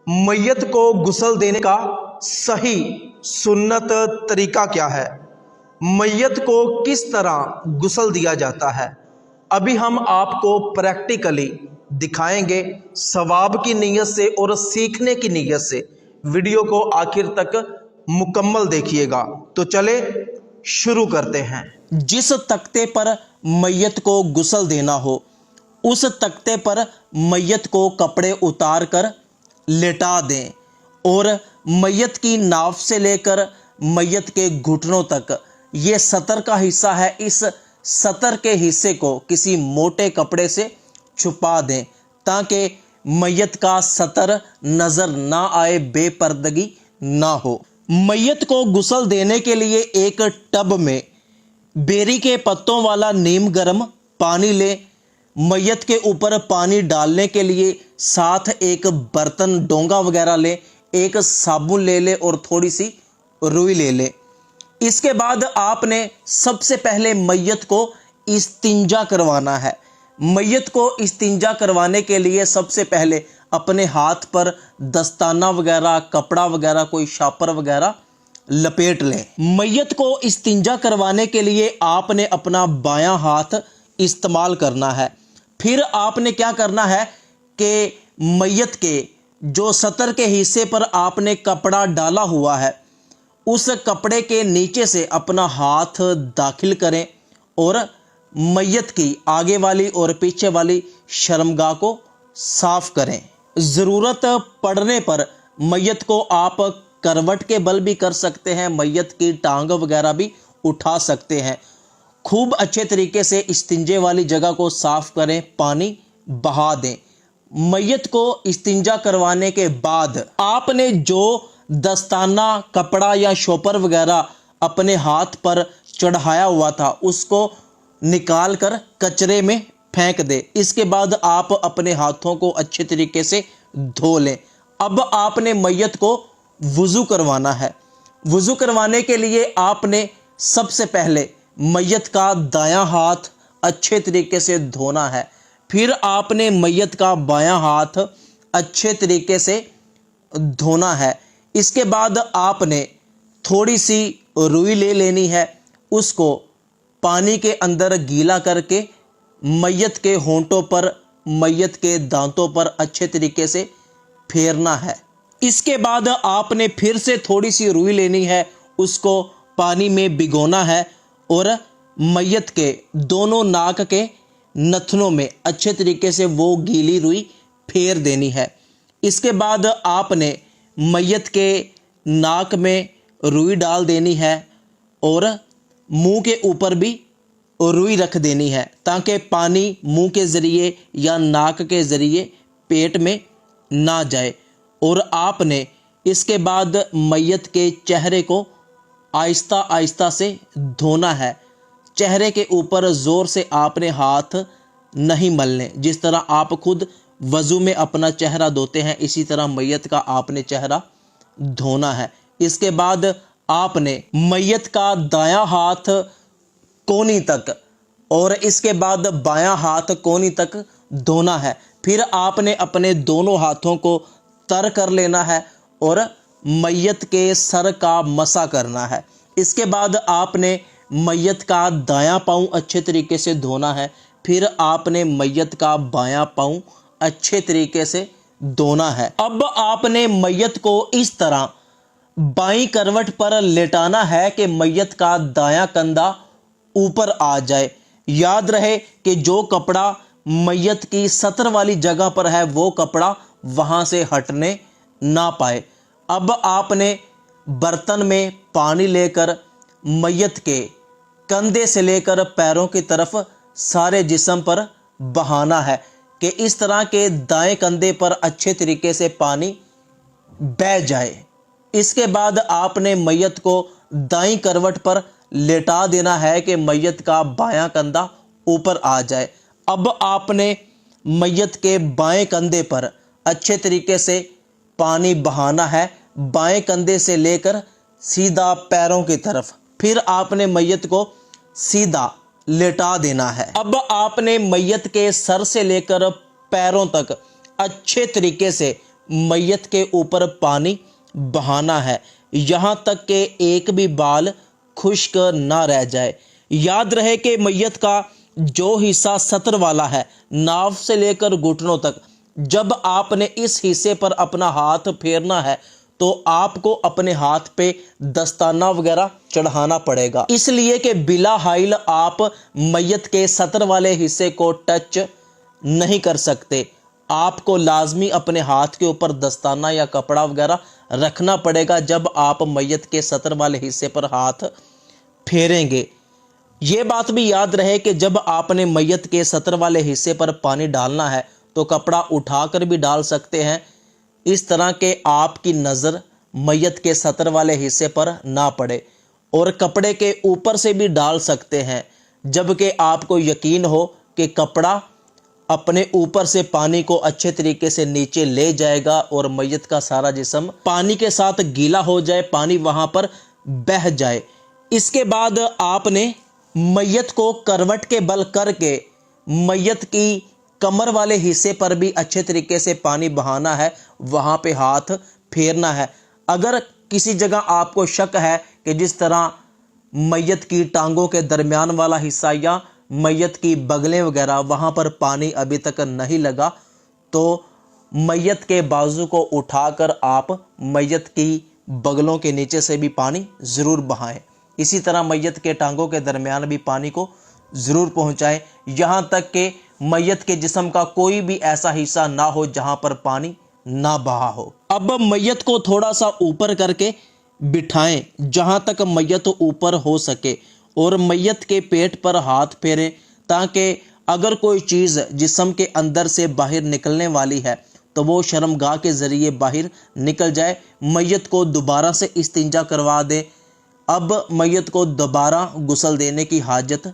मैयत को गुस्ल देने का सही सुन्नत तरीका क्या है? मैयत को किस तरह गुस्ल दिया जाता है? अभी हम आपको प्रैक्टिकली दिखाएंगे सवाब की नीयत से और सीखने की नीयत से। वीडियो को आखिर तक मुकम्मल देखिएगा। तो चले शुरू करते हैं। जिस तख्ते पर मैयत को गुस्ल देना हो उस तख्ते पर मैयत को कपड़े उतार कर लेटा दें और मैयत की नाफ से लेकर मैयत के घुटनों तक ये सतर का हिस्सा है, इस सतर के हिस्से को किसी मोटे कपड़े से छुपा दें ताकि मैयत का सतर नजर ना आए, बेपर्दगी ना हो। मैयत को गुस्ल देने के लिए एक टब में बेरी के पत्तों वाला नीम गर्म पानी लें। मैयत के ऊपर पानी डालने के लिए साथ एक बर्तन, डोंगा वगैरह लें, एक साबुन ले लें और थोड़ी सी रुई ले लें। इसके बाद आपने सबसे पहले मैयत को इस्तिंजा करवाना है। मैयत को इस्तिंजा करवाने के लिए सबसे पहले अपने हाथ पर दस्ताना वगैरह, कपड़ा वगैरह, कोई शापर वगैरह लपेट लें। मैयत को इस्तिंजा करवाने के लिए आपने अपना बायां हाथ इस्तेमाल करना है। फिर आपने क्या करना है कि मैयत के जो सतर के हिस्से पर आपने कपड़ा डाला हुआ है उस कपड़े के नीचे से अपना हाथ दाखिल करें और मैयत की आगे वाली और पीछे वाली शर्मगाह को साफ करें। ज़रूरत पड़ने पर मैयत को आप करवट के बल भी कर सकते हैं, मैयत की टांग वगैरह भी उठा सकते हैं। खूब अच्छे तरीके से इस्तिंजे वाली जगह को साफ करें, पानी बहा दें। मैयत को इस्तिंजा करवाने के बाद आपने जो दस्ताना, कपड़ा या शोपर वगैरह अपने हाथ पर चढ़ाया हुआ था उसको निकाल कर कचरे में फेंक दे। इसके बाद आप अपने हाथों को अच्छे तरीके से धो लें। अब आपने मैयत को वुज़ू करवाना है। वुज़ू करवाने के लिए आपने सबसे पहले मैयत का दायां हाथ अच्छे तरीके से धोना है। फिर आपने मैयत का बायां हाथ अच्छे तरीके से धोना है। इसके बाद आपने थोड़ी सी रुई ले लेनी है, उसको पानी के अंदर गीला करके मैयत के होंठों पर, मैयत के दांतों पर अच्छे तरीके से फेरना है। इसके बाद आपने फिर से थोड़ी सी रुई लेनी है, उसको पानी में भिगोना है और मैयत के दोनों नाक के नथनों में अच्छे तरीके से वो गीली रुई फेर देनी है। इसके बाद आपने मैयत के नाक में रुई डाल देनी है और मुंह के ऊपर भी रुई रख देनी है ताकि पानी मुंह के ज़रिए या नाक के ज़रिए पेट में ना जाए। और आपने इसके बाद मैयत के चेहरे को आहिस्ता आहिस्ता से धोना है। चेहरे के ऊपर ज़ोर से आपने हाथ नहीं मलने। जिस तरह आप खुद वज़ू में अपना चेहरा धोते हैं इसी तरह मैयत का आपने चेहरा धोना है। इसके बाद आपने मैयत का दायां हाथ कोहनी तक और इसके बाद बायां हाथ कोहनी तक धोना है। फिर आपने अपने दोनों हाथों को तर कर लेना है और मैयत के सर का मसा करना है। इसके बाद आपने मैयत का दायां पाँव अच्छे तरीके से धोना है। फिर आपने मैयत का बायां पाँव अच्छे तरीके से धोना है। अब आपने मैयत को इस तरह बाईं करवट पर लेटाना है कि मैयत का दायां कंधा ऊपर आ जाए। याद रहे कि जो कपड़ा मैयत की सतर वाली जगह पर है वो कपड़ा वहां से हटने ना पाए। अब आपने बर्तन में पानी लेकर मैयत के कंधे से लेकर पैरों की तरफ सारे जिस्म पर बहाना है कि इस तरह के दाएं कंधे पर अच्छे तरीके से पानी बह जाए। इसके बाद आपने मैयत को दाईं करवट पर लेटा देना है कि मैयत का बायां कंधा ऊपर आ जाए। अब आपने मैयत के बाएं कंधे पर अच्छे तरीके से पानी बहाना है, बाएं कंधे से लेकर सीधा पैरों की तरफ। फिर आपने मैयत को सीधा लेटा देना है। अब आपने मैयत के सर से लेकर पैरों तक अच्छे तरीके से मैयत के ऊपर पानी बहाना है, यहाँ तक कि एक भी बाल खुश्क ना रह जाए। याद रहे कि मैयत का जो हिस्सा सतर वाला है, नाव से लेकर घुटनों तक, जब आपने इस हिस्से पर अपना हाथ फेरना है तो आपको अपने हाथ पे दस्ताना वगैरह चढ़ाना पड़ेगा, इसलिए कि बिला हाइल आप मैयत के सतर वाले हिस्से को टच नहीं कर सकते। आपको लाजमी अपने हाथ के ऊपर दस्ताना या कपड़ा वगैरह रखना पड़ेगा जब आप मैयत के सतर वाले हिस्से पर हाथ फेरेंगे। ये बात भी याद रहे कि जब आपने मैयत के सतर वाले हिस्से पर पानी डालना है तो कपड़ा उठाकर भी डाल सकते हैं, इस तरह के आपकी नज़र मैयत के सतर वाले हिस्से पर ना पड़े, और कपड़े के ऊपर से भी डाल सकते हैं जबकि आपको यकीन हो कि कपड़ा अपने ऊपर से पानी को अच्छे तरीके से नीचे ले जाएगा और मैयत का सारा जिस्म पानी के साथ गीला हो जाए, पानी वहां पर बह जाए। इसके बाद आपने मैयत को करवट के बल करके मैयत की कमर वाले हिस्से पर भी अच्छे तरीके से पानी बहाना है, वहां पे हाथ फेरना है। अगर किसी जगह आपको शक है कि जिस तरह मैयत की टांगों के दरमियान वाला हिस्सा या मैयत की बगलें वगैरह वहां पर पानी अभी तक नहीं लगा, तो मैयत के बाजू को उठाकर आप मैयत की बगलों के नीचे से भी पानी ज़रूर बहाएं। इसी तरह मैयत के टांगों के दरमियान भी पानी को ज़रूर पहुंचाएं, यहाँ तक कि मैयत के जिस्म का कोई भी ऐसा हिस्सा ना हो जहां पर पानी ना बहा हो। अब मैयत को थोड़ा सा ऊपर करके बिठाएं जहां तक मैयत ऊपर हो सके, और मैयत के पेट पर हाथ फेरें ताकि अगर कोई चीज़ जिस्म के अंदर से बाहर निकलने वाली है तो वो शर्मगाह के ज़रिए बाहर निकल जाए। मैयत को दोबारा से इस्तिंजा करवा दें। अब मैयत को दोबारा गुस्ल देने की हाजत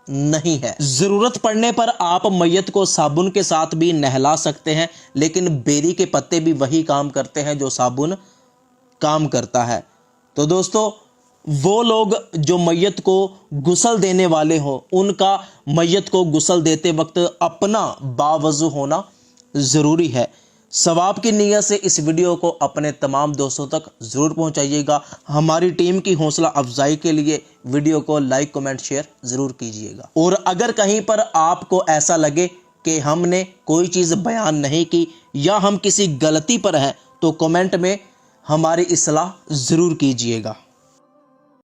नहीं है। ज़रूरत पड़ने पर आप मैयत को साबुन के साथ भी नहला सकते हैं, लेकिन बेरी के पत्ते भी वही काम करते हैं जो साबुन काम करता है। तो दोस्तों, वो लोग जो मैयत को गुस्ल देने वाले हो, उनका मैयत को गुस्ल देते वक्त अपना बावज़ू होना ज़रूरी है। सवाब की नीयत से इस वीडियो को अपने तमाम दोस्तों तक ज़रूर पहुंचाइएगा। हमारी टीम की हौसला अफजाई के लिए वीडियो को लाइक कमेंट शेयर ज़रूर कीजिएगा। और अगर कहीं पर आपको ऐसा लगे कि हमने कोई चीज़ बयान नहीं की या हम किसी गलती पर हैं तो कमेंट में हमारी इस्लाह ज़रूर कीजिएगा।